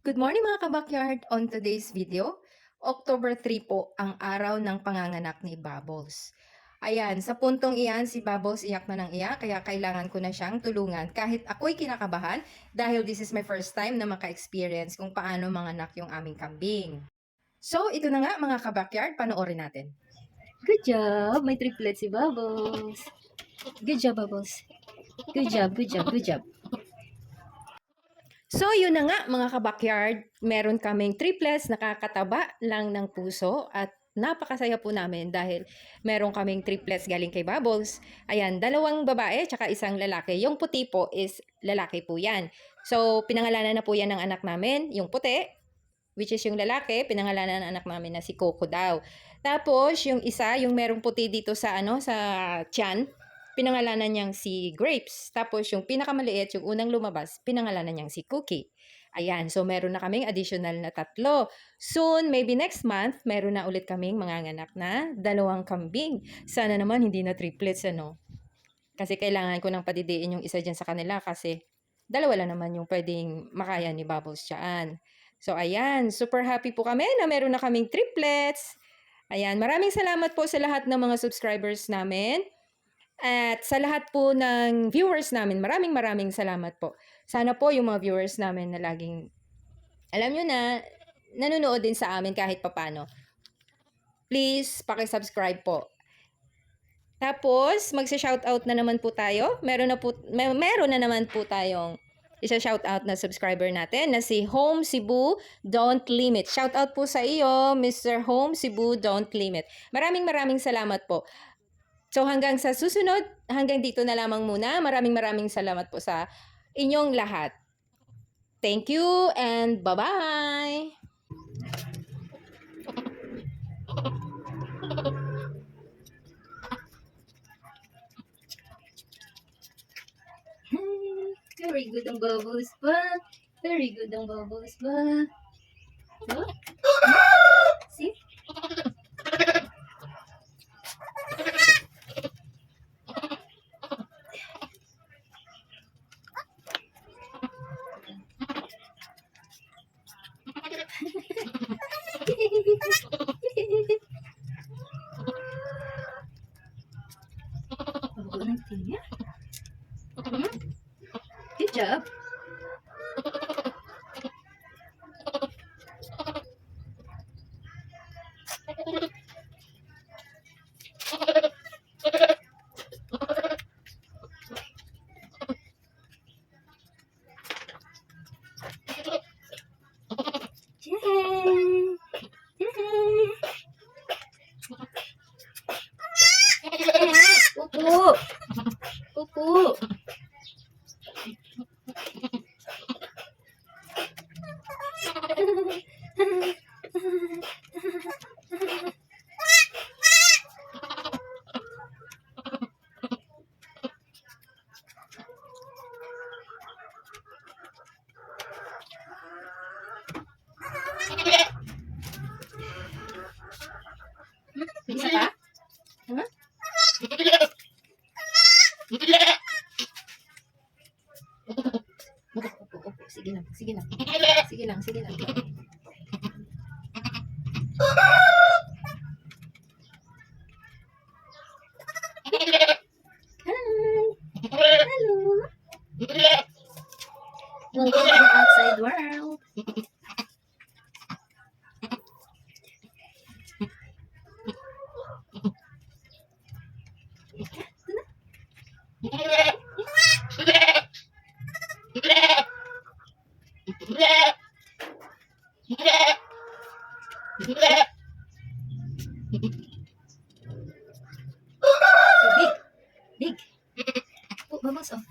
Good morning mga kabakyard! On today's video, October 3 po ang araw ng panganganak ni Bubbles. Ayan, sa puntong iyan si Bubbles iyak na ng iyak kaya kailangan ko na siyang tulungan kahit ako'y kinakabahan dahil this is my first time na maka-experience kung paano manganak yung aming kambing. So ito na nga mga kabakyard, panoorin natin. Good job! May triplet si Bubbles. Good job, Bubbles. Good job, good job, good job. So yun na nga mga kabakyard, meron kaming triplets nakakataba lang ng puso at napakasaya po namin dahil meron kaming triplets galing kay Bubbles. Ayan, dalawang babae tsaka isang lalaki. Yung puti po is lalaki po yan. So pinangalanan na po yan ng anak namin, yung puti, which is yung lalaki, pinangalanan ng anak namin na si Coco daw. Tapos yung isa, yung merong puti dito sa sa tiyan, pinangalanan niyang si Grapes. Tapos yung pinakamaliit, yung unang lumabas, pinangalanan niyang si Cookie. Ayan, so meron na kaming additional na 3. Soon, maybe next month, meron na ulit kaming manganganak na 2 kambing. Sana naman hindi na triplets, Kasi kailangan ko nang padidiin yung isa dyan sa kanila kasi 2 lang naman yung pwedeng makaya ni Bubbles dyan. So ayan, super happy po kami na meron na kaming triplets. Ayan, maraming salamat po sa lahat ng mga subscribers namin. At sa lahat po ng viewers namin, maraming salamat po. Sana po yung mga viewers namin na laging, alam nyo na, nanonood din sa amin kahit papano. Please, paki-subscribe po. Tapos, magsa-shoutout na naman po tayo. Meron na naman po tayong isa-shoutout na subscriber natin na si Home Cebu Don't Limit. Shoutout po sa iyo, Mr. Home Cebu Don't Limit. Maraming salamat po. So hanggang sa susunod, hanggang dito na lamang muna. Maraming salamat po sa inyong lahat. Thank you and bye-bye! Very good ang Bubbles pa. Very good ang Bubbles pa. So, see? Bago ng tinya. Good job. Yay! Yay! Pupu! Pupu! Isa pa? Huh? Opo. Sige lang. Sige lang. Hi! Hello! Welcome to the outside world! Big! Oh, Bubbles, oh.